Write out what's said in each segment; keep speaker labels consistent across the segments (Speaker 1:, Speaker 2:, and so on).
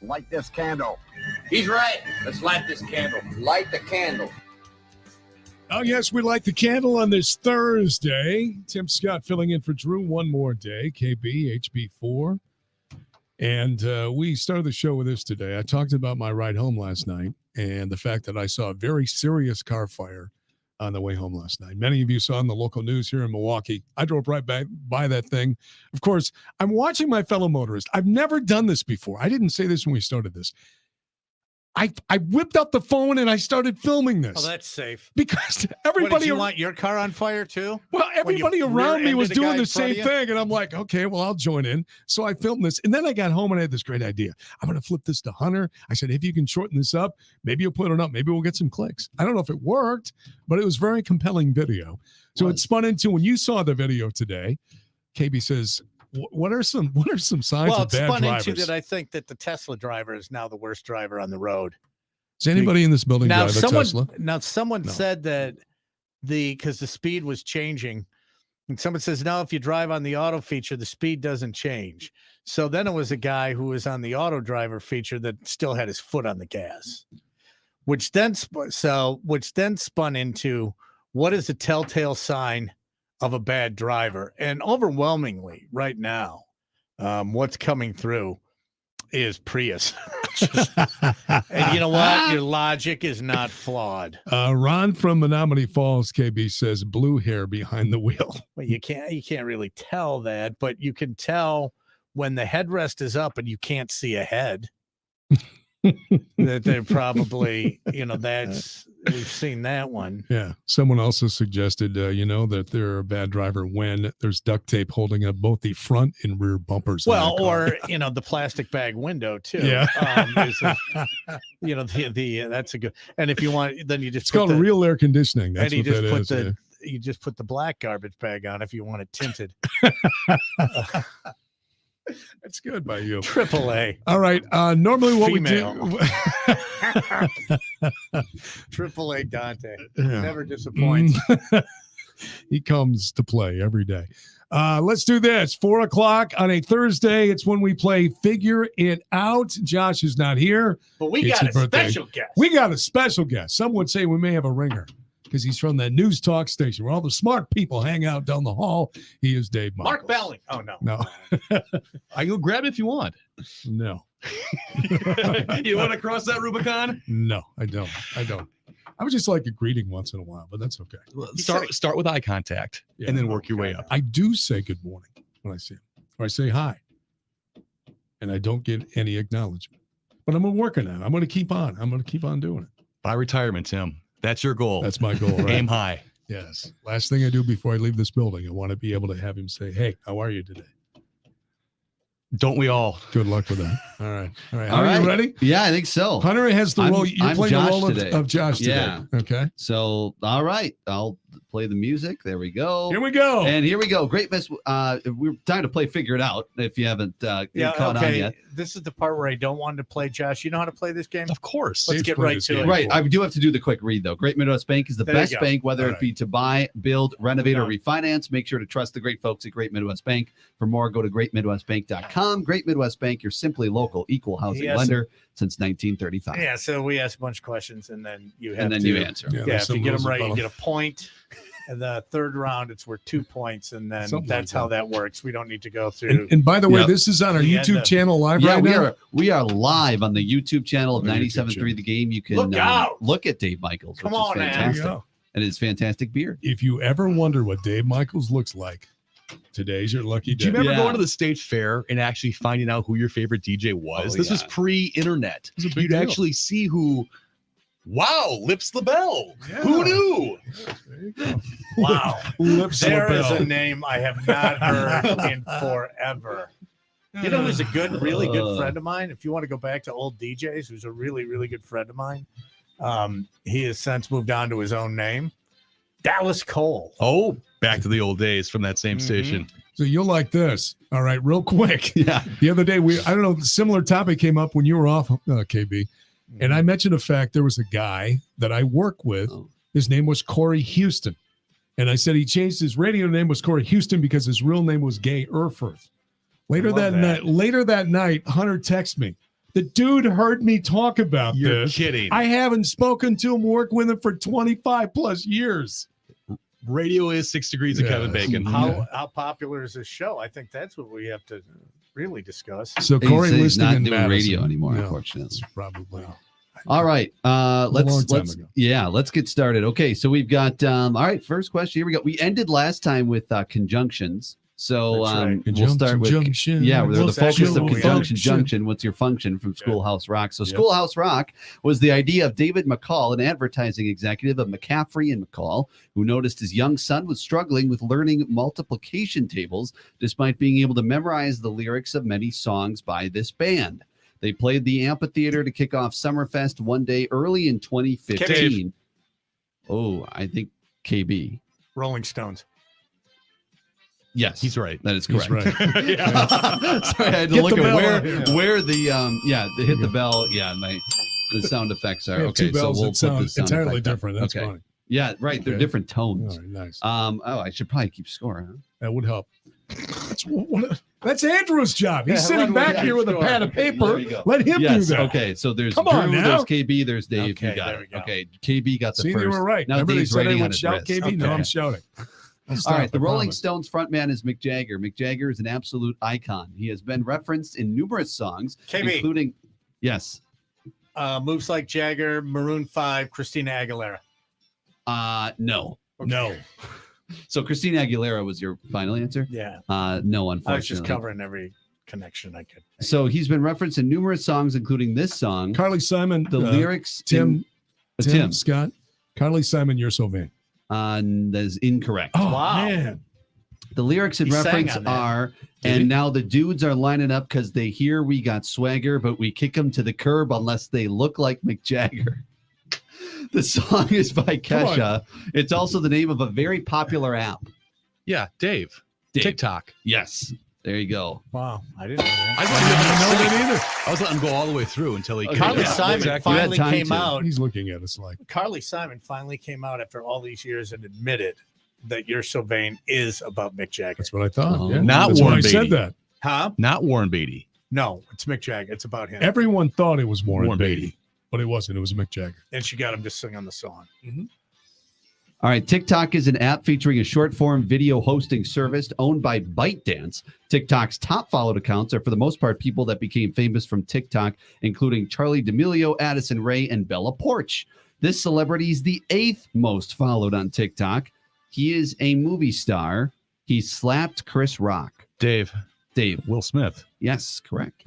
Speaker 1: Light this candle.
Speaker 2: He's right. Let's light this candle. Light the candle.
Speaker 3: Oh, yes, we light the candle on this Thursday. Tim Scott filling in for Drew one more day, KB, HB4. And we started the show with this today. I talked about my ride home last night and the fact that I saw a very serious car fire on the way home last night. Many of you saw in the local news here in Milwaukee. I drove right back by that thing. Of course, I'm watching my fellow motorists. I've never done this before. I didn't say this when we started this. I whipped out the phone and I started filming this.
Speaker 4: Oh, that's safe.
Speaker 3: Because everybody...
Speaker 4: What, did you want your car on fire too?
Speaker 3: Well, everybody around me was doing the same thing. And I'm like, okay, well, I'll join in. So I filmed this. And then I got home and I had this great idea. I'm going to flip this to Hunter. I said, if you can shorten this up, maybe you'll put it up. Maybe we'll get some clicks. I don't know if it worked, but it was very compelling video. So it spun into, when you saw the video today, KB says, what are some signs of bad drivers? Well, it's spun into
Speaker 4: that I think that the Tesla driver is now the worst driver on the road.
Speaker 3: Does anybody in this building drive a Tesla?
Speaker 4: Now, someone said that because the speed was changing, and someone says, no, if you drive on the auto feature, the speed doesn't change. So then it was a guy who was on the auto driver feature that still had his foot on the gas, which then spun into what is a telltale sign of a bad driver. And overwhelmingly right now, what's coming through is Prius. And you know what? Your logic is not flawed.
Speaker 3: Ron from Menominee Falls, KB, says blue hair behind the wheel.
Speaker 4: Well, you can't really tell that, but you can tell when the headrest is up and you can't see ahead. That they're probably, we've seen that one.
Speaker 3: Yeah. Someone also suggested, that they're a bad driver when there's duct tape holding up both the front and rear bumpers.
Speaker 4: Well, or, the plastic bag window too.
Speaker 3: Yeah.
Speaker 4: That's a good, and if you want, then you just,
Speaker 3: it's called real air conditioning. That's
Speaker 4: and
Speaker 3: what that is.
Speaker 4: You just put the black garbage bag on if you want it tinted.
Speaker 3: That's good by you.
Speaker 4: AAA.
Speaker 3: All right. Normally what
Speaker 4: Female.
Speaker 3: we do.
Speaker 4: AAA Dante. Yeah. Never disappoints.
Speaker 3: He comes to play every day. Let's do this. 4:00 on a Thursday. It's when we play Figure It Out. Josh is not here.
Speaker 4: But we got a special guest.
Speaker 3: We got a special guest. Some would say we may have a ringer, because he's from that news talk station where all the smart people hang out down the hall. He is Dave Michaels.
Speaker 4: Mark Belling. Oh, no.
Speaker 3: No.
Speaker 5: I go grab it if you want.
Speaker 3: No.
Speaker 5: You want to cross that Rubicon?
Speaker 3: No, I don't. I would just like a greeting once in a while, but that's okay.
Speaker 5: Well, start with eye contact and then work your way up.
Speaker 3: I do say good morning when I see him, or I say hi, and I don't get any acknowledgement. But I'm working on it. I'm going to keep on. I'm going to keep on doing it.
Speaker 5: By retirement, Tim. That's your goal.
Speaker 3: That's my goal, right?
Speaker 5: Aim high.
Speaker 3: Yes. Last thing I do before I leave this building, I want to be able to have him say, hey, how are you today?
Speaker 5: Don't we all?
Speaker 3: Good luck with that. All right. Are you ready?
Speaker 6: Yeah, I think so.
Speaker 3: Hunter has the role. You're playing the role of Josh today.
Speaker 6: Yeah.
Speaker 3: Okay.
Speaker 6: So, all right. I'll play the music. There we go.
Speaker 3: Here we go.
Speaker 6: And here we go. Great miss. We're time to play Figure It Out if you haven't caught on yet.
Speaker 4: This is the part where I don't want to play, Josh. You know how to play this game?
Speaker 5: Of course.
Speaker 4: Let's get right to it.
Speaker 6: Right. I do have to do the quick read, though. Great Midwest Bank is the best bank, whether it be to buy, build, renovate, or refinance. Make sure to trust the great folks at Great Midwest Bank. For more, go to greatmidwestbank.com. Great Midwest Bank, your simply local equal housing lender since 1935.
Speaker 4: Yeah, so we ask a bunch of questions, and then you have
Speaker 6: you answer.
Speaker 4: Yeah, if you get them right, you get a point. And the third round, it's worth 2 points, and then that's how that works. We don't need to go through.
Speaker 3: And by the way, this is on our YouTube channel live right now.
Speaker 6: We are live on the YouTube channel of 97.3 The Game. You can look at Dave Michaels, which is fantastic. And his fantastic beard.
Speaker 3: If you ever wonder what Dave Michaels looks like, today's your lucky day.
Speaker 5: Do you remember going to the state fair and actually finding out who your favorite DJ was? This was pre-internet. You'd actually see who. Wow, Lips LaBelle. Yeah. Who knew?
Speaker 3: There you go.
Speaker 4: Wow.
Speaker 3: Lips
Speaker 4: there
Speaker 3: LaBelle.
Speaker 4: is a name I have not heard in forever. You know who's a really good friend of mine? If you want to go back to old DJs, who's a really, really good friend of mine. He has since moved on to his own name. Dallas Cole.
Speaker 5: Oh, back to the old days from that same station.
Speaker 3: So you'll like this. All right, real quick.
Speaker 6: Yeah.
Speaker 3: The other day, I don't know, similar topic came up when you were off, KB. And I mentioned the fact there was a guy that I work with. His name was Corey Houston. And I said he changed his radio name was Corey Houston because his real name was Gay Erfurth. Later
Speaker 4: love
Speaker 3: that
Speaker 4: that.
Speaker 3: night, Hunter texted me. The dude heard me talk about
Speaker 5: You're
Speaker 3: this.
Speaker 5: kidding.
Speaker 3: I haven't spoken to him, worked with him for 25 plus years.
Speaker 5: Radio is 6 degrees of
Speaker 3: Yeah.
Speaker 5: Kevin Bacon.
Speaker 4: How popular is this show? I think that's what we have to really discuss.
Speaker 3: So Corey
Speaker 6: he's
Speaker 3: listening
Speaker 6: not
Speaker 3: in
Speaker 6: doing
Speaker 3: Madison.
Speaker 6: radio anymore,
Speaker 3: No,
Speaker 6: unfortunately.
Speaker 3: that's probably.
Speaker 6: All right.
Speaker 3: long
Speaker 6: Let's
Speaker 3: time ago.
Speaker 6: let's get started. Okay, so we've got all right, first question. Here we go. We ended last time with conjunctions. So
Speaker 4: That's right.
Speaker 6: we'll start with
Speaker 3: Conjunction.
Speaker 6: yeah, we're the
Speaker 4: What's
Speaker 6: focus
Speaker 4: actually
Speaker 6: of
Speaker 4: what we
Speaker 6: conjunction
Speaker 3: have?
Speaker 6: junction. What's your function from Schoolhouse Rock? So
Speaker 3: Yep.
Speaker 6: Schoolhouse Rock was the idea of David McCall, an advertising executive of McCaffrey and McCall, who noticed his young son was struggling with learning multiplication tables despite being able to memorize the lyrics of many songs by this band. They played the amphitheater to kick off Summerfest one day early in 2015. Oh, I think KB.
Speaker 4: Rolling Stones.
Speaker 6: Yes,
Speaker 5: He's right.
Speaker 6: that is
Speaker 3: He's
Speaker 6: correct.
Speaker 3: right.
Speaker 5: Yeah.
Speaker 6: Sorry, I had to
Speaker 3: Hit
Speaker 6: look
Speaker 3: the
Speaker 6: at
Speaker 3: bell.
Speaker 6: where the hit the bell. Yeah, the sound effects are
Speaker 3: We have
Speaker 6: okay.
Speaker 3: two bells
Speaker 6: so we'll
Speaker 3: that sound
Speaker 6: put the sound
Speaker 3: entirely
Speaker 6: effect up.
Speaker 3: different. That's
Speaker 6: okay.
Speaker 3: funny.
Speaker 6: Yeah, right. They're
Speaker 3: Okay.
Speaker 6: different tones.
Speaker 3: All right, nice.
Speaker 6: Oh, I should probably keep score. Huh?
Speaker 3: That would help. That's Andrew's job. He's
Speaker 6: Yeah,
Speaker 3: sitting
Speaker 6: let
Speaker 3: back
Speaker 6: me-
Speaker 3: here with a
Speaker 6: sure.
Speaker 3: pad of
Speaker 6: There
Speaker 3: paper.
Speaker 6: you go.
Speaker 3: Let him
Speaker 6: Yes.
Speaker 3: do that.
Speaker 6: Okay. So there's
Speaker 3: Come
Speaker 6: Drew,
Speaker 3: on now.
Speaker 6: there's KB, there's Dave.
Speaker 4: Okay,
Speaker 6: you got
Speaker 4: there
Speaker 6: it.
Speaker 4: we go.
Speaker 6: Okay. KB got the
Speaker 3: See,
Speaker 6: first.
Speaker 3: you were right.
Speaker 6: Now
Speaker 3: Remember they
Speaker 6: Dave's
Speaker 3: said
Speaker 6: writing
Speaker 3: everyone
Speaker 6: on his
Speaker 3: shout,
Speaker 6: wrist.
Speaker 3: KB? No,
Speaker 4: Okay.
Speaker 3: I'm shouting. I'll
Speaker 6: All
Speaker 3: stop,
Speaker 6: right, the
Speaker 3: I
Speaker 6: Rolling
Speaker 3: promise.
Speaker 6: Stones frontman is Mick Jagger. Mick Jagger is an absolute icon. He has been referenced in numerous songs,
Speaker 4: KB.
Speaker 6: including yes,
Speaker 4: Moves Like Jagger, Maroon 5, Christina Aguilera.
Speaker 6: no.
Speaker 3: No.
Speaker 6: So Christina Aguilera was your final answer?
Speaker 4: Yeah.
Speaker 6: No,
Speaker 4: I was just
Speaker 6: unfortunately.
Speaker 4: covering every connection I could.
Speaker 6: So he's been referenced in numerous songs, including this song.
Speaker 3: Carly Simon.
Speaker 6: The lyrics,
Speaker 3: Tim.
Speaker 6: Tim,
Speaker 3: Scott. Carly Simon, You're So Vain.
Speaker 6: that is incorrect.
Speaker 3: Oh,
Speaker 4: Wow.
Speaker 3: man.
Speaker 6: The lyrics in
Speaker 4: He sang
Speaker 6: reference
Speaker 4: on that.
Speaker 6: are,
Speaker 5: Did he?
Speaker 6: and now the dudes are lining up because they hear we got swagger, but we kick them to the curb unless they look like Mick Jagger. The song is by
Speaker 3: Come on.
Speaker 6: Kesha. It's also the name of a very popular app.
Speaker 5: Yeah, Dave.
Speaker 6: Dave.
Speaker 5: TikTok.
Speaker 6: Yes. There you go.
Speaker 4: Wow. I didn't know that.
Speaker 5: I
Speaker 3: I didn't know that either.
Speaker 5: I was letting him go all the way through until he.
Speaker 4: Carly
Speaker 6: Yeah,
Speaker 4: Simon
Speaker 5: exactly.
Speaker 6: You had
Speaker 4: finally
Speaker 6: time
Speaker 4: came
Speaker 6: to.
Speaker 4: out.
Speaker 3: He's looking at us like,
Speaker 4: Carly Simon finally came out after all these years and admitted that You're So Vain is about Mick Jagger.
Speaker 3: that's what I thought.
Speaker 6: Oh.
Speaker 3: Yeah.
Speaker 5: Not
Speaker 3: That's why I
Speaker 5: Warren
Speaker 3: said
Speaker 5: Beatty.
Speaker 3: that.
Speaker 4: Huh?
Speaker 5: Not Warren Beatty.
Speaker 4: No, it's Mick Jagger. It's about him.
Speaker 3: Everyone thought it was Warren,
Speaker 5: Warren
Speaker 3: Beatty,
Speaker 5: Beatty.
Speaker 3: but it wasn't. It was Mick Jagger.
Speaker 4: And she got him to sing on the song.
Speaker 6: All right, TikTok is an app featuring a short-form video hosting service owned by ByteDance. TikTok's top followed accounts are, for the most part, people that became famous from TikTok, including Charlie D'Amelio, Addison Rae, and Bella Poarch. This celebrity is the 8th most followed on TikTok. He is a movie star. He slapped Chris Rock.
Speaker 5: Dave.
Speaker 6: Dave.
Speaker 5: Will Smith.
Speaker 6: Yes, correct.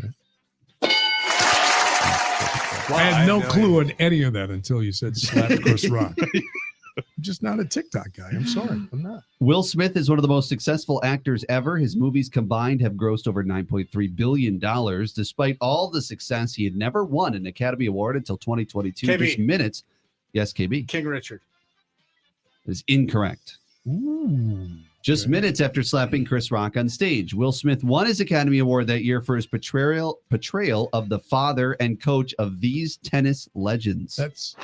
Speaker 3: I had no clue on any of that until you said slap Chris Rock. I'm just not a TikTok guy. I'm sorry. I'm not.
Speaker 6: Will Smith is one of the most successful actors ever. His movies combined have grossed over $9.3 billion. Despite all the success, he had never won an Academy Award until 2022.
Speaker 4: KB.
Speaker 6: Just minutes. Yes, KB
Speaker 4: King Richard.
Speaker 6: is incorrect.
Speaker 3: Ooh.
Speaker 6: Just
Speaker 3: Okay.
Speaker 6: minutes after slapping Chris Rock on stage, Will Smith won his Academy Award that year for his portrayal of the father and coach of these tennis legends.
Speaker 3: That's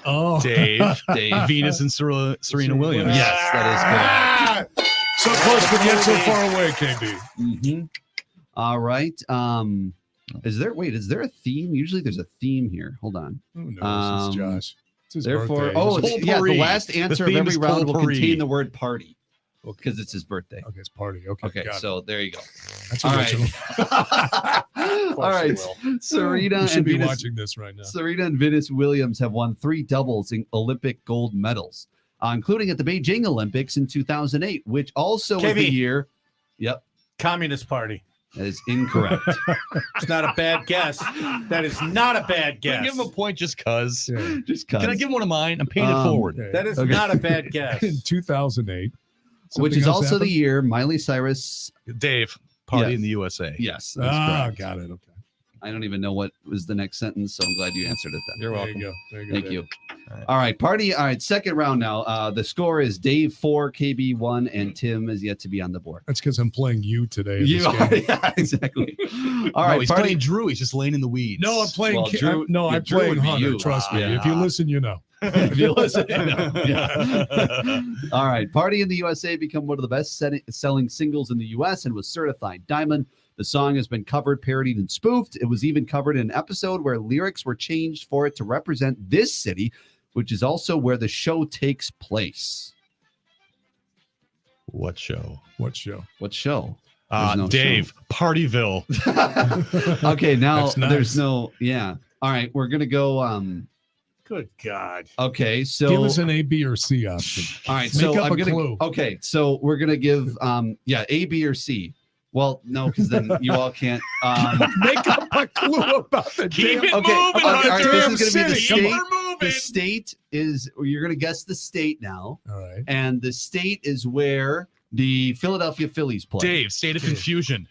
Speaker 5: Dave.
Speaker 6: Dave.
Speaker 5: Venus and Serena Williams.
Speaker 6: Yes, that is correct.
Speaker 3: So close, but yet so far away, KB.
Speaker 6: Mhm. All right. Is there a theme? Usually there's a theme here. Hold on.
Speaker 3: Who knows? It's Josh. It's his
Speaker 6: Therefore,
Speaker 3: birthday.
Speaker 6: oh,
Speaker 3: It's-
Speaker 6: it's, yeah, the
Speaker 5: Potpourri.
Speaker 6: last answer of
Speaker 5: theme
Speaker 6: every
Speaker 5: is
Speaker 6: round will
Speaker 5: potpourri.
Speaker 6: contain the word party
Speaker 3: okay.
Speaker 6: because it's his birthday.
Speaker 3: Okay, it's party. Okay,
Speaker 6: Okay,
Speaker 3: got it.
Speaker 6: so there you go.
Speaker 3: That's
Speaker 6: all
Speaker 3: original.
Speaker 6: All right. Serena
Speaker 3: You
Speaker 6: and
Speaker 3: should be
Speaker 6: Venus,
Speaker 3: watching this right now.
Speaker 6: Serena and Venus Williams have won 3 doubles in Olympic gold medals, including at the Beijing Olympics in 2008, which also was the
Speaker 4: KB.
Speaker 6: year. Yep,
Speaker 4: Communist Party.
Speaker 6: that is incorrect.
Speaker 4: It's not a bad guess. That is not a bad
Speaker 5: Can I
Speaker 4: guess.
Speaker 5: give him a point just because?
Speaker 3: Yeah.
Speaker 6: Just
Speaker 5: Can I
Speaker 6: cause.
Speaker 5: give him one of mine? I'm paying it
Speaker 6: Um,
Speaker 5: forward.
Speaker 3: Okay.
Speaker 4: That is
Speaker 6: Okay.
Speaker 4: not a bad guess.
Speaker 3: In 2008.
Speaker 6: Which
Speaker 3: Something
Speaker 6: is
Speaker 3: else
Speaker 6: also the
Speaker 3: happened?
Speaker 6: year Miley Cyrus.
Speaker 5: Dave. Party
Speaker 6: Yes.
Speaker 5: in the USA.
Speaker 6: Yes, that's
Speaker 3: Ah,
Speaker 6: correct.
Speaker 3: got it. Okay.
Speaker 6: I don't even know what was the next sentence, so I'm glad you answered it then.
Speaker 5: You're
Speaker 3: There
Speaker 5: welcome.
Speaker 3: you go. There you go.
Speaker 6: Thank
Speaker 3: Dave.
Speaker 6: you.
Speaker 5: All right.
Speaker 6: All right, party. All right, second round now. The score is Dave 4, KB 1, and Tim is yet to be on the board.
Speaker 3: That's because I'm playing you today. In
Speaker 6: You
Speaker 3: this
Speaker 6: are,
Speaker 3: game.
Speaker 6: yeah, exactly. All
Speaker 5: No,
Speaker 6: right,
Speaker 5: he's
Speaker 6: party.
Speaker 5: playing Drew. He's just laying in the weeds.
Speaker 3: No, I'm playing.
Speaker 6: Well, Drew-
Speaker 3: no,
Speaker 6: yeah,
Speaker 3: I'm
Speaker 6: Drew
Speaker 3: playing
Speaker 6: would be
Speaker 3: Hunter.
Speaker 6: you.
Speaker 3: Trust me.
Speaker 6: Yeah.
Speaker 3: If you listen, you know.
Speaker 6: If you listen, yeah. All right, Party in the USA become one of the best selling singles in the U.S. and was certified diamond. The song has been covered, parodied, and spoofed. It was even covered in an episode where lyrics were changed for it to represent this city, which is also where the show takes place.
Speaker 5: What show?
Speaker 3: What show?
Speaker 6: What show? There's no
Speaker 5: Dave, Partyville.
Speaker 6: Okay, now
Speaker 3: That's nice.
Speaker 6: there's no, yeah. All right, we're going to go,
Speaker 4: Good God.
Speaker 6: okay, so.
Speaker 3: Give us an A, B, or C option.
Speaker 6: All right,
Speaker 3: Make
Speaker 6: so
Speaker 3: up
Speaker 6: I'm
Speaker 3: a
Speaker 6: gonna.
Speaker 3: clue.
Speaker 6: Okay, so we're gonna give A, B, or C. Well, no, because then you all can't.
Speaker 3: Make up a clue about the
Speaker 5: Keep
Speaker 3: damn.
Speaker 5: it
Speaker 6: Okay,
Speaker 5: moving.
Speaker 6: all right, this
Speaker 3: damn
Speaker 6: is gonna be the
Speaker 3: city.
Speaker 6: state.
Speaker 5: We're
Speaker 6: The
Speaker 5: moving.
Speaker 6: state is. You're gonna guess the state now,
Speaker 3: All right.
Speaker 6: and the state is where the Philadelphia Phillies play.
Speaker 5: Dave, state of confusion.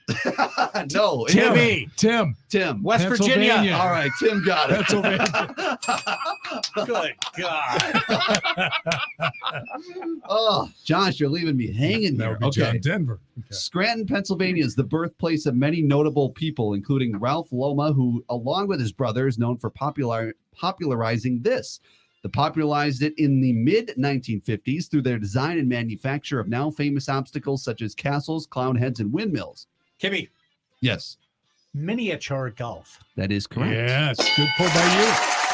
Speaker 6: No,
Speaker 4: Timmy.
Speaker 3: Tim.
Speaker 6: Tim.
Speaker 4: West Virginia.
Speaker 3: Pennsylvania.
Speaker 6: All right, Tim got it.
Speaker 3: Pennsylvania.
Speaker 4: Good God.
Speaker 6: Oh, Josh, you're leaving me hanging
Speaker 3: That
Speaker 6: here.
Speaker 3: would be
Speaker 6: Okay.
Speaker 3: John Denver. Okay.
Speaker 6: Scranton, Pennsylvania is the birthplace of many notable people, including Ralph Loma, who, along with his brother, is known for popularizing this. They popularized it in the mid-1950s through their design and manufacture of now famous obstacles such as castles, clown heads, and windmills.
Speaker 4: Kimmy,
Speaker 6: Yes,
Speaker 4: miniature golf.
Speaker 6: that is correct.
Speaker 3: Yes. Good pull by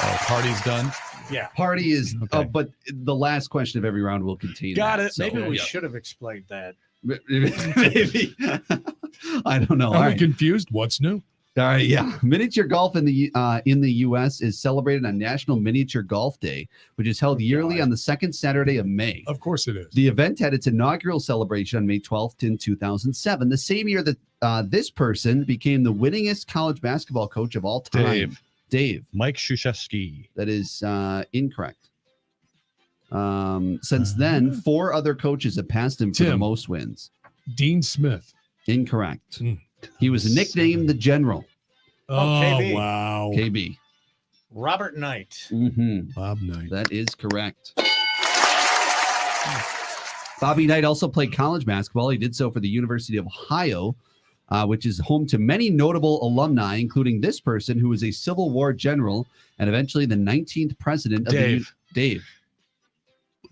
Speaker 5: Oh, party's done.
Speaker 4: Yeah.
Speaker 6: Party is,
Speaker 3: Okay.
Speaker 6: but the last question of every round will contain
Speaker 5: Got
Speaker 6: that,
Speaker 5: it.
Speaker 6: so,
Speaker 4: Maybe we
Speaker 6: yeah.
Speaker 4: should have explained that.
Speaker 6: Maybe. I don't know.
Speaker 3: you.
Speaker 6: All
Speaker 3: Are we
Speaker 6: right.
Speaker 3: confused? What's new?
Speaker 6: All right, yeah. Miniature golf in the U.S. is celebrated on National Miniature Golf Day, which is held yearly on the second Saturday of May.
Speaker 3: Of course it is.
Speaker 6: The event had its inaugural celebration on May 12th in 2007, the same year that this person became the winningest college basketball coach of all time. Dave.
Speaker 5: Mike Krzyzewski.
Speaker 6: That is incorrect. Since then, 4 other coaches have passed him for the
Speaker 3: Tim.
Speaker 6: most wins.
Speaker 3: Dean Smith.
Speaker 6: Incorrect.
Speaker 3: Hmm.
Speaker 6: He was nicknamed the General,
Speaker 3: Oh,
Speaker 4: KB.
Speaker 3: wow.
Speaker 6: KB.
Speaker 4: Robert Knight.
Speaker 6: Mm-hmm.
Speaker 3: Bob Knight.
Speaker 6: That is correct. Bobby Knight also played college basketball. He did so for the University of Ohio, which is home to many notable alumni, including this person who was a Civil War general and eventually the 19th president of
Speaker 5: Dave.
Speaker 6: Dave.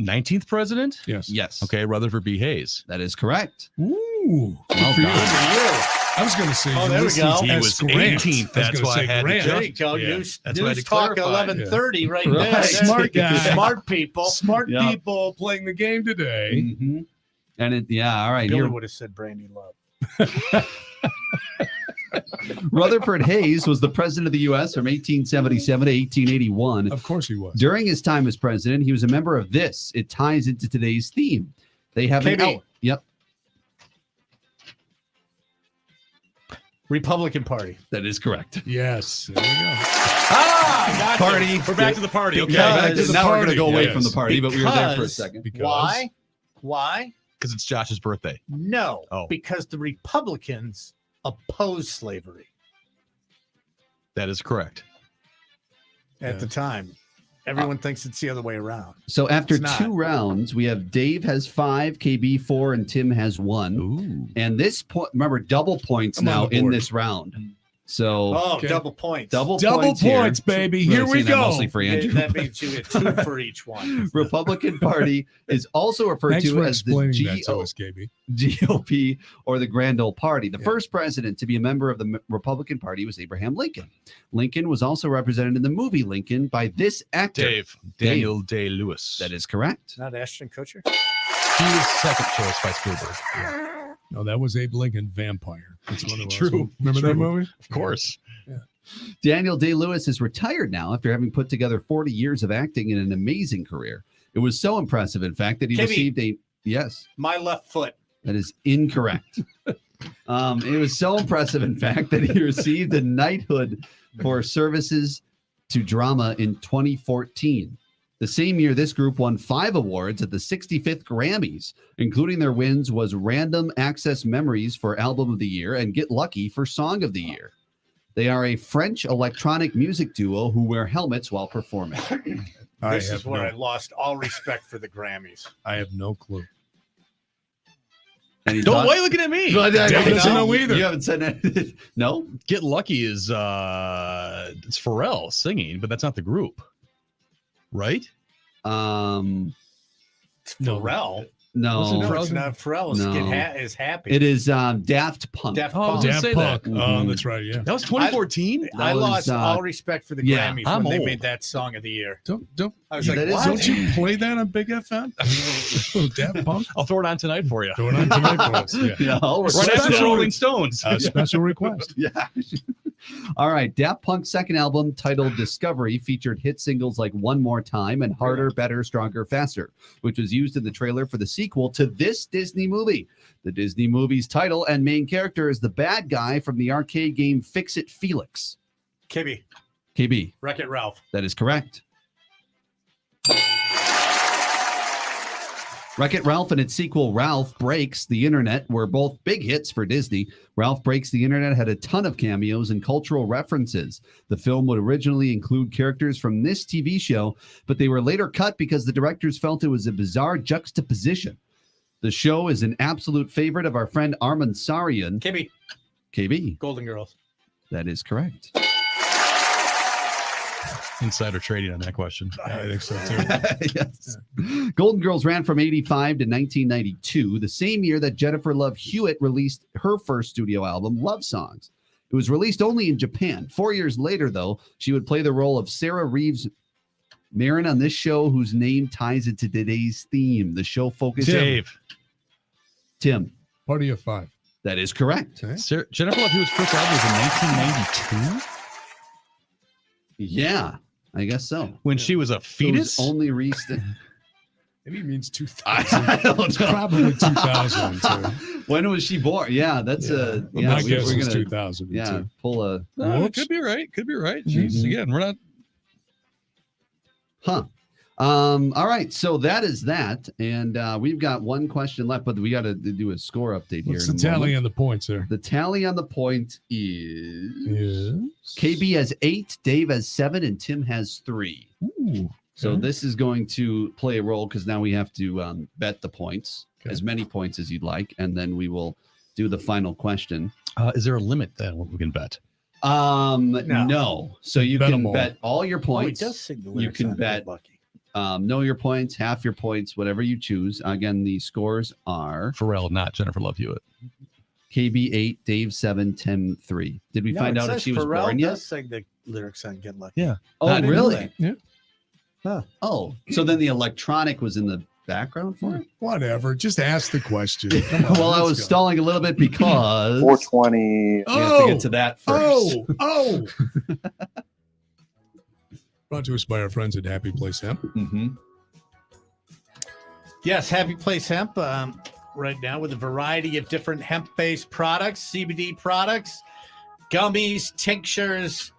Speaker 5: 19th president?
Speaker 3: Yes.
Speaker 6: Yes.
Speaker 5: Okay, Rutherford B. Hayes.
Speaker 6: That is correct.
Speaker 3: Ooh.
Speaker 6: Well
Speaker 3: Good for you.
Speaker 6: done.
Speaker 3: I was going to say.
Speaker 4: Oh, there we
Speaker 3: Ulysses
Speaker 4: go.
Speaker 5: He
Speaker 3: S.
Speaker 5: was
Speaker 3: Grant.
Speaker 5: 18th.
Speaker 3: I was
Speaker 5: That's
Speaker 3: gonna
Speaker 5: why
Speaker 3: say
Speaker 5: I had to
Speaker 3: Grant.
Speaker 4: There you go.
Speaker 5: Yeah,
Speaker 4: News,
Speaker 5: that's why I had
Speaker 4: news
Speaker 5: to
Speaker 4: talk
Speaker 5: clarify.
Speaker 4: 11:30 right
Speaker 6: Right.
Speaker 4: there.
Speaker 3: Smart guy.
Speaker 4: Smart people.
Speaker 3: Smart
Speaker 6: Yeah.
Speaker 3: people playing the game today.
Speaker 6: Mhm. And it, yeah, all right.
Speaker 4: Billy
Speaker 6: Here,
Speaker 4: would have said Brandy Love.
Speaker 6: Rutherford Hayes was the president of the U.S. from 1877 to 1881.
Speaker 3: Of course he was.
Speaker 6: During his time as president, he was a member of this. It ties into today's theme. They have an
Speaker 4: KB.
Speaker 6: Yep,
Speaker 4: Republican Party.
Speaker 6: that is correct.
Speaker 3: Yes. There we go.
Speaker 5: Ah, gotcha.
Speaker 6: Party.
Speaker 5: We're back to the party. Okay.
Speaker 6: Yeah, back to
Speaker 4: Because-
Speaker 6: now we're going to go
Speaker 3: party,
Speaker 6: away
Speaker 3: yes.
Speaker 6: from the party, but we were there for a
Speaker 4: Because-
Speaker 6: second.
Speaker 3: Because
Speaker 4: Why? Why?
Speaker 5: Because it's Josh's birthday.
Speaker 4: No.
Speaker 5: Oh.
Speaker 4: Because the Republicans oppose slavery
Speaker 5: That is correct.
Speaker 4: at
Speaker 3: Yeah.
Speaker 4: the time. Everyone thinks it's the other way around.
Speaker 6: So after
Speaker 4: It's not.
Speaker 6: 2 rounds, we have Dave has 5, KB 4, and Tim has 1.
Speaker 5: Ooh.
Speaker 6: And this point, remember, double points
Speaker 3: I'm on
Speaker 6: now
Speaker 3: the
Speaker 6: in
Speaker 3: board.
Speaker 6: this round. So
Speaker 4: Oh,
Speaker 3: Okay.
Speaker 4: double points.
Speaker 6: double
Speaker 3: Double
Speaker 6: points, here.
Speaker 3: points, baby.
Speaker 6: Really
Speaker 3: Here we
Speaker 6: saying that
Speaker 3: go.
Speaker 6: Mostly for Andrew.
Speaker 4: That means you get 2 for each one.
Speaker 6: Republican Party is also referred
Speaker 3: Thanks
Speaker 6: to
Speaker 3: for
Speaker 6: as the
Speaker 3: explaining that to us, KB.
Speaker 6: GOP or the Grand Old Party. The
Speaker 3: Yeah.
Speaker 6: first president to be a member of the Republican Party was Abraham Lincoln. Lincoln was also represented in the movie Lincoln by this actor.
Speaker 5: Dave. Daniel Day-Lewis.
Speaker 6: That is correct.
Speaker 4: Not Ashton Kutcher?
Speaker 5: He was second choice by Spielberg.
Speaker 3: No, that was Abe Lincoln, Vampire. That's what it was.
Speaker 5: True.
Speaker 3: Remember that
Speaker 5: True.
Speaker 3: movie?
Speaker 5: Of course.
Speaker 6: Daniel Day-Lewis is retired now after having put together 40 years of acting in an amazing career. It was so impressive, in fact, that he
Speaker 4: KB.
Speaker 6: received a yes.
Speaker 4: My left foot.
Speaker 6: That is incorrect. It was so impressive, in fact, that he received a knighthood for services to drama in 2014. The same year, this group won 5 awards at the 65th Grammys, including their wins was Random Access Memories for Album of the Year and Get Lucky for Song of the Year. They are a French electronic music duo who wear helmets while performing.
Speaker 4: This is where I lost all respect for the Grammys.
Speaker 3: I have no clue.
Speaker 6: Any
Speaker 5: Don't
Speaker 6: thoughts?
Speaker 5: why are you looking at me?
Speaker 6: Well,
Speaker 3: Dave doesn't know either.
Speaker 6: You haven't said anything. No?
Speaker 5: Get Lucky is it's Pharrell singing, but that's not the group. Right?
Speaker 6: Um,
Speaker 4: It's Pharrell.
Speaker 6: No,
Speaker 4: No, it's not Pharrell.
Speaker 6: No.
Speaker 4: Is happy.
Speaker 6: it is Daft Punk.
Speaker 4: Daft
Speaker 5: Oh, I was
Speaker 4: Punk.
Speaker 5: gonna
Speaker 3: Daft
Speaker 5: say
Speaker 3: Punk.
Speaker 5: that.
Speaker 3: Oh, that's right. Yeah.
Speaker 5: That was 2014.
Speaker 4: I
Speaker 6: That
Speaker 4: lost
Speaker 6: was,
Speaker 4: all respect for the
Speaker 6: yeah,
Speaker 4: Grammys
Speaker 5: I'm
Speaker 4: when they
Speaker 5: old.
Speaker 4: made that song of the year.
Speaker 3: Don't
Speaker 4: I was like,
Speaker 6: that is-
Speaker 4: what?
Speaker 3: don't you play that on Big FM? Oh, Daft Punk.
Speaker 5: I'll throw it on tonight for you.
Speaker 3: Throw it on tonight for us. Yeah.
Speaker 6: Yeah, I'll
Speaker 5: Right after the
Speaker 3: Special-
Speaker 5: Rolling Stones.
Speaker 3: Special request.
Speaker 6: Yeah. All right. Daft Punk's second album, titled Discovery, featured hit singles like One More Time and Harder, Better, Stronger, Faster, which was used in the trailer for the sequel to this Disney movie. The Disney movie's title and main character is the bad guy from the arcade game Fix It Felix.
Speaker 4: Kibby,
Speaker 6: KB,
Speaker 4: Wreck-It Ralph.
Speaker 6: that is correct. Wreck-It Ralph and its sequel, Ralph Breaks the Internet, were both big hits for Disney. Ralph Breaks the Internet had a ton of cameos and cultural references. The film would originally include characters from this TV show, but they were later cut because the directors felt it was a bizarre juxtaposition. The show is an absolute favorite of our friend Armin Sarian.
Speaker 4: Kibby,
Speaker 6: KB,
Speaker 4: Golden Girls.
Speaker 6: that is correct.
Speaker 5: Insider trading on that question.
Speaker 3: I think so too.
Speaker 6: Yes. Golden Girls ran from 85 to 1992, the same year that Jennifer Love Hewitt released her first studio album, Love Songs. It was released only in Japan. 4 years later, though, she would play the role of Sarah Reeves Marin on this show, whose name ties into today's theme. The show focused
Speaker 5: Dave.
Speaker 6: Tim.
Speaker 3: Party of Five.
Speaker 6: That is correct.
Speaker 5: Jennifer Love Hewitt's first album was in 1992
Speaker 6: Yeah, I guess so.
Speaker 5: when she was a
Speaker 6: It was
Speaker 5: fetus.
Speaker 6: only recent.
Speaker 3: Maybe it means 2000.
Speaker 6: I don't
Speaker 3: It's
Speaker 6: know.
Speaker 3: probably 2002.
Speaker 6: When was she born? Yeah, that's
Speaker 3: But
Speaker 6: yeah.
Speaker 3: my
Speaker 6: we-
Speaker 3: guess
Speaker 6: we're
Speaker 3: is
Speaker 6: gonna
Speaker 3: 2002.
Speaker 6: yeah pull a
Speaker 5: No,
Speaker 3: Whoops.
Speaker 5: could be right. Could be right. Jeez,
Speaker 6: Mhm.
Speaker 5: again, we're not.
Speaker 6: Huh. All right. So that is that. And we've got one question left, but we got to do a score update here.
Speaker 3: What's
Speaker 6: in
Speaker 3: the
Speaker 6: a
Speaker 3: tally
Speaker 6: moment.
Speaker 3: on the points there?
Speaker 6: The tally on the point is
Speaker 3: Yes.
Speaker 6: KB has 8, Dave has 7, and Tim has 3.
Speaker 3: Ooh.
Speaker 6: So
Speaker 3: Okay.
Speaker 6: this is going to play a role because now we have to bet the points,
Speaker 3: Okay.
Speaker 6: as many points as you'd like, and then we will do the final question.
Speaker 5: Is there a limit then what we can bet?
Speaker 6: No. So you
Speaker 3: Bet 'em
Speaker 6: can
Speaker 3: all.
Speaker 6: bet all your
Speaker 4: Oh, he
Speaker 6: points.
Speaker 4: does sing the
Speaker 6: You
Speaker 4: lyrics
Speaker 6: can
Speaker 4: on
Speaker 6: bet
Speaker 4: Good Lucky.
Speaker 6: know your points, half your points, whatever you choose. Again, the scores are
Speaker 5: Pharrell, not Jennifer Love Hewitt.
Speaker 6: KB 8, Dave 7, Tim 3. Did we find
Speaker 4: it
Speaker 6: out if
Speaker 4: says
Speaker 6: she was
Speaker 4: Pharrell
Speaker 6: born
Speaker 4: does
Speaker 6: yet?
Speaker 4: sing the lyrics on Get Lucky.
Speaker 5: Yeah.
Speaker 6: Oh,
Speaker 5: I didn't know
Speaker 6: really?
Speaker 5: that.
Speaker 3: Yeah.
Speaker 4: Huh.
Speaker 6: Oh, so then the electronic was in the background for it?
Speaker 3: Whatever. Just ask the question. Come on,
Speaker 6: Well, I
Speaker 3: let's
Speaker 6: was
Speaker 3: go.
Speaker 6: stalling a little bit because
Speaker 1: 420.
Speaker 6: we have to get to that first.
Speaker 3: Oh. Brought to us by our friends at Happy Place Hemp.
Speaker 6: Mm-hmm.
Speaker 4: Yes, Happy Place Hemp right now with a variety of different hemp-based products, CBD products, gummies, tinctures.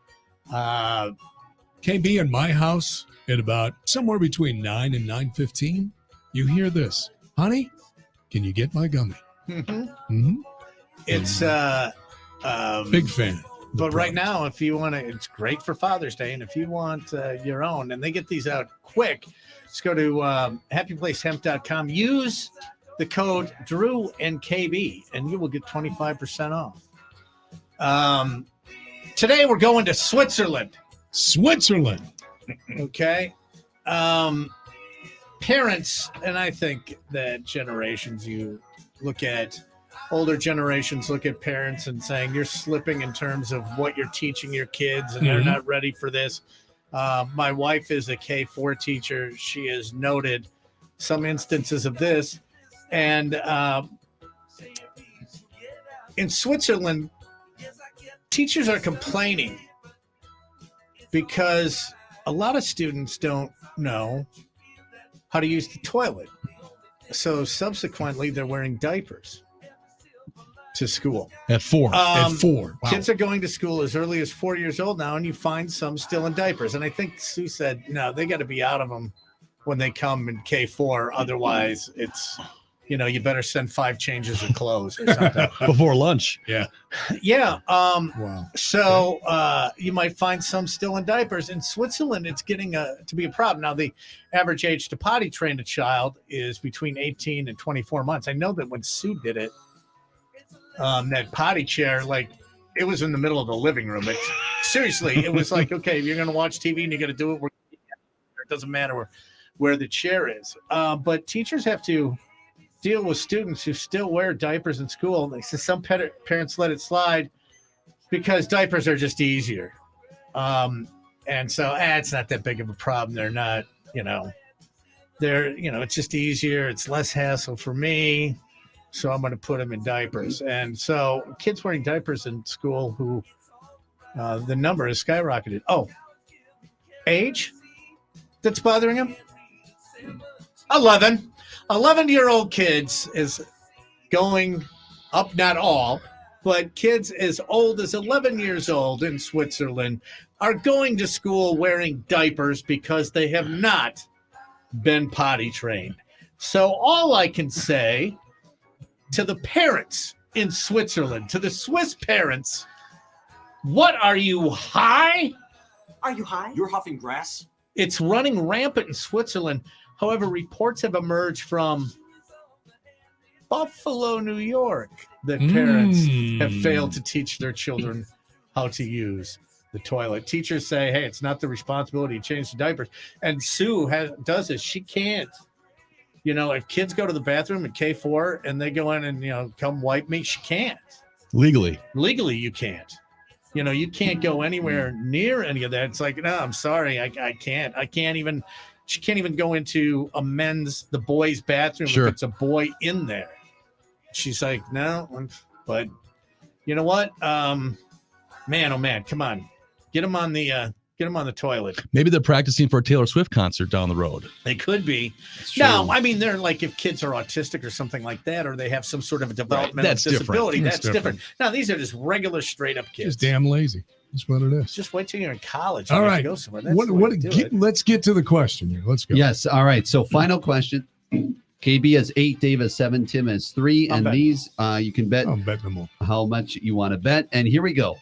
Speaker 3: KB in my house at about somewhere between 9 and 9:15. You hear this, honey? Can you get my gummy? Mm-hmm.
Speaker 4: It's
Speaker 3: Big fan. of the
Speaker 4: but right
Speaker 3: product.
Speaker 4: now, if you want to, it's great for Father's Day, and if you want your own, and they get these out quick, just go to happyplacehemp.com. Use the code Drew and KB, and you will get 25% off. Today we're going to Switzerland.
Speaker 3: Switzerland.
Speaker 4: Okay. Parents, and I think that generations, you look at older generations, look at parents and saying you're slipping in terms of what you're teaching your kids and they're
Speaker 3: Mhm.
Speaker 4: not ready for this. My wife is a K4 teacher. She has noted some instances of this. And in Switzerland, teachers are complaining because a lot of students don't know how to use the toilet. So subsequently, they're wearing diapers to school.
Speaker 5: At 4.
Speaker 3: At 4. Wow.
Speaker 4: Kids are going to school as early as 4 years old now, and you find some still in diapers. And I think Sue said, no, they got to be out of them when they come in K4. Otherwise, it's, you better send 5 changes of clothes or something.
Speaker 5: Before lunch.
Speaker 4: Yeah.
Speaker 3: Wow.
Speaker 4: So you might find some still in diapers. In Switzerland, it's getting to be a problem. Now, the average age to potty train a child is between 18 and 24 months. I know that when Sue did it, that potty chair, like, it was in the middle of the living room. Seriously, it was like, okay, you're going to watch TV and you're going to do it. It doesn't matter where the chair is. But teachers have to deal with students who still wear diapers in school. They say some parents let it slide because diapers are just easier. And so it's not that big of a problem. They're not, it's just easier. It's less hassle for me. So I'm going to put them in diapers. And so kids wearing diapers in school who the number has skyrocketed. Oh, age that's bothering them? 11. 11-year-old kids is going up, not all, but kids as old as 11 years old in Switzerland are going to school wearing diapers because they have not been potty trained. So all I can say to the parents in Switzerland, to the Swiss parents, what are you, high?
Speaker 7: Are you high?
Speaker 2: You're huffing grass?
Speaker 4: It's running rampant in Switzerland. However, reports have emerged from Buffalo, New York, that parents have failed to teach their children how to use the toilet. Teachers say, hey, it's not the responsibility to change the diapers. And Sue does this. She can't. If kids go to the bathroom at K4 and they go in and, come wipe me, she can't.
Speaker 5: Legally,
Speaker 4: you can't. You can't go anywhere near any of that. It's like, no, I'm sorry. I can't. She can't even go into the boys' bathroom if it's a boy in there. She's like, no, but you know what? Man, oh man, come on. Get them on the toilet.
Speaker 5: maybe they're practicing for a Taylor Swift concert down the road.
Speaker 4: They could be. No, I mean, they're like, if kids are autistic or something like that, or they have some sort of a developmental disability, that's different. Now, these are just regular straight up kids.
Speaker 3: Just damn lazy. That's what it is.
Speaker 4: Just wait till you're in college.
Speaker 3: All right.
Speaker 4: Go somewhere.
Speaker 3: Let's get to the question here. Let's go.
Speaker 6: Yes. All right. So final question. KB has 8, Dave has 7, Tim has 3. And these you can bet
Speaker 3: I'm betting them all.
Speaker 6: how much you want to bet. And here we go.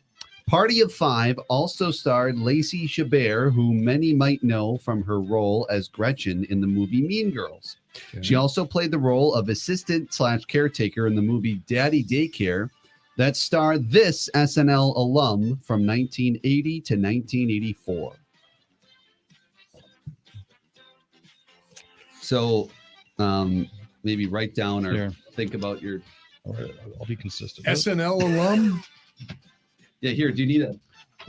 Speaker 6: Party of Five also starred Lacey Chabert, who many might know from her role as Gretchen in the movie Mean Girls.
Speaker 3: Okay.
Speaker 6: She also played the role of assistant/caretaker in the movie Daddy Daycare that starred this SNL alum from 1980 to 1984. So maybe write down or think about your...
Speaker 5: I'll be consistent.
Speaker 3: SNL alum?
Speaker 6: Yeah, here, do you need a...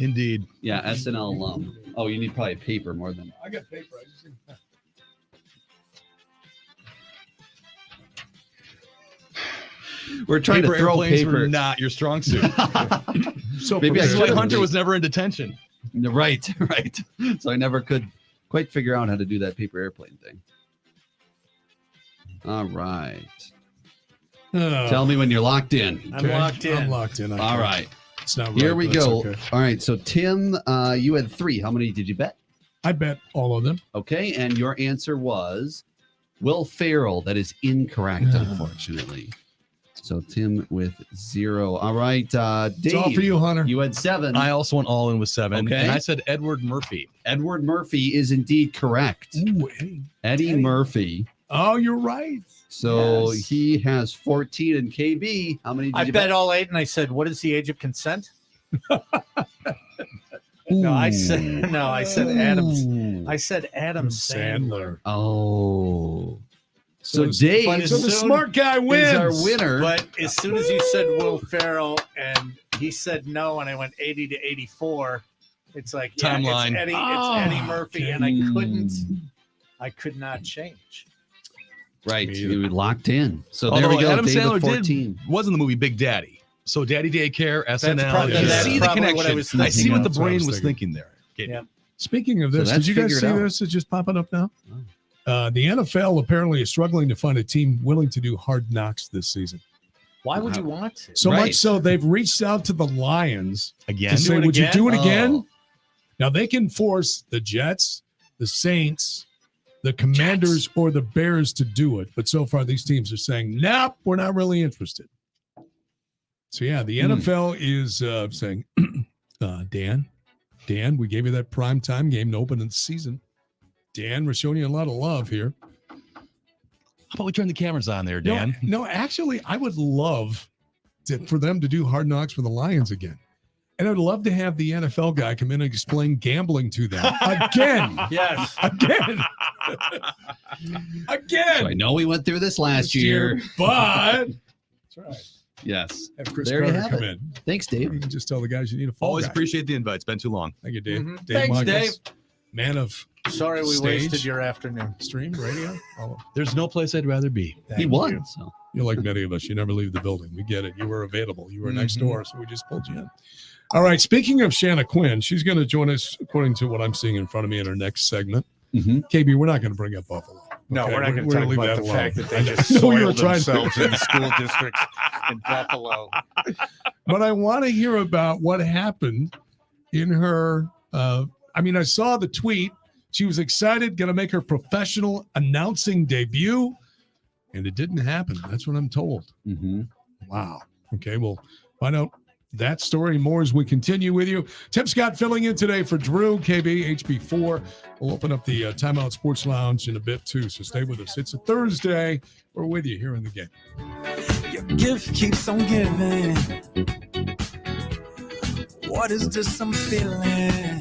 Speaker 5: Indeed.
Speaker 6: Yeah, SNL alum. Oh, you need probably paper more than...
Speaker 3: I got paper.
Speaker 6: We're trying to throw paper.
Speaker 5: Were not your strong suit.
Speaker 3: So
Speaker 6: maybe I
Speaker 5: Sweat Hunter was never in detention.
Speaker 6: Right. So I never could quite figure out how to do that paper airplane thing. All right. Tell me when you're locked in.
Speaker 4: I'm locked in.
Speaker 3: I'm locked in.
Speaker 6: All right.
Speaker 3: It's not right.
Speaker 6: Here we go.
Speaker 3: Okay.
Speaker 6: All right. So Tim, you had 3. How many did you bet?
Speaker 3: I bet all of them.
Speaker 6: Okay. And your answer was Will Ferrell. That is incorrect, unfortunately. So Tim with 0. All right. Dave.
Speaker 3: It's all for you, Hunter.
Speaker 6: You had 7.
Speaker 5: I also went all in with 7.
Speaker 6: Okay.
Speaker 5: And I said Edward Murphy.
Speaker 6: Edward Murphy is indeed correct.
Speaker 3: Ooh, hey.
Speaker 6: Eddie Murphy.
Speaker 3: Oh, you're right.
Speaker 6: So he has 14. And KB, how many did
Speaker 4: I
Speaker 6: you
Speaker 4: bet all 8, and I said, what is the age of consent? No, I said Adam. I said Adam Sandler.
Speaker 6: Oh. So
Speaker 3: So
Speaker 6: Dave
Speaker 3: So the smart guy wins.
Speaker 6: is our winner.
Speaker 4: But as soon as you said Will Ferrell and he said no, and I went 80 to 84, it's like
Speaker 5: Timeline.
Speaker 4: It's Eddie Murphy, and I could not change.
Speaker 6: Right. You were locked in. So
Speaker 5: Although
Speaker 6: there we go.
Speaker 5: Adam
Speaker 6: Dave
Speaker 5: Sandler
Speaker 6: with 14.
Speaker 5: was in the movie Big Daddy. So Daddy Daycare, SNL.
Speaker 4: probably-
Speaker 5: you
Speaker 4: that's
Speaker 5: see the
Speaker 4: probably what I
Speaker 5: connection.
Speaker 4: was
Speaker 5: I see
Speaker 3: thinking.
Speaker 5: what the
Speaker 3: That's what I
Speaker 5: brain
Speaker 3: was
Speaker 5: was thinking there. Okay.
Speaker 4: Yeah.
Speaker 3: Speaking of
Speaker 6: So
Speaker 3: this,
Speaker 6: that's
Speaker 3: did you guys
Speaker 6: figured
Speaker 3: see
Speaker 6: out.
Speaker 3: this? It's just popping up now. The NFL apparently is struggling to find a team willing to do hard knocks this season.
Speaker 4: Why would you want to?
Speaker 3: So
Speaker 6: Right.
Speaker 3: much so they've reached out to the Lions
Speaker 5: Again.
Speaker 3: to say,
Speaker 4: it
Speaker 3: would you
Speaker 4: again?
Speaker 3: do it again?
Speaker 6: Oh.
Speaker 3: Now they can force the Jets, the Saints, the Commanders, or the Bears to do it. But so far, these teams are saying, nope, we're not really interested. So, yeah, the NFL is saying, Dan, we gave you that prime time game to open the season. Dan, we're showing you a lot of love here.
Speaker 5: How about we turn the cameras on there, Dan?
Speaker 3: No, actually, I would love for them to do Hard Knocks for the Lions again. And I'd love to have the NFL guy come in and explain gambling to them again.
Speaker 4: Yes.
Speaker 3: Again. Again.
Speaker 6: So I know we went through this last year.
Speaker 3: But that's right.
Speaker 6: Yes.
Speaker 3: Have Chris
Speaker 6: There you
Speaker 3: Carter
Speaker 6: have
Speaker 3: come
Speaker 6: it.
Speaker 3: in.
Speaker 6: Thanks, Dave.
Speaker 3: You can just tell the guys you need a fall
Speaker 5: Always
Speaker 3: guy.
Speaker 5: appreciate the invite. It's been too long.
Speaker 3: Thank you, Dave.
Speaker 4: Mhm.
Speaker 3: Dave
Speaker 4: Thanks,
Speaker 3: Michaels, man of
Speaker 4: Sorry we
Speaker 3: Stage.
Speaker 4: wasted your afternoon.
Speaker 3: stream, radio. Oh,
Speaker 5: There's no place I'd rather be.
Speaker 3: thank
Speaker 6: He
Speaker 3: you.
Speaker 6: won. So
Speaker 3: You're like many of us. You never leave the building. We get it. You were available. You were next
Speaker 4: Mhm.
Speaker 3: door, so we just pulled you in. All right. Speaking of Shanna Quinn, she's going to join us, according to what I'm seeing in front of me in our next segment. KB, we're not going to bring up Buffalo.
Speaker 4: No,
Speaker 3: Okay,
Speaker 4: we're not going
Speaker 3: we're
Speaker 4: to
Speaker 3: gonna
Speaker 4: talk
Speaker 3: leave
Speaker 4: about the
Speaker 3: alone.
Speaker 4: fact that
Speaker 3: I
Speaker 4: they just
Speaker 3: know you were
Speaker 4: soiled
Speaker 3: trying to-
Speaker 4: themselves in the school districts in Buffalo.
Speaker 3: But I want to hear about what happened in her. I saw the tweet. She was excited, going to make her professional announcing debut, and it didn't happen. That's what I'm told. Wow. Okay, we'll find out that story and more as we continue with you. Tim Scott filling in today for Drew, KB, HB4. We'll open up the Timeout Sports Lounge in a bit, too, so stay with us. It's a Thursday. We're with you here in the game.
Speaker 7: Your gift keeps on giving. What is this I'm feeling?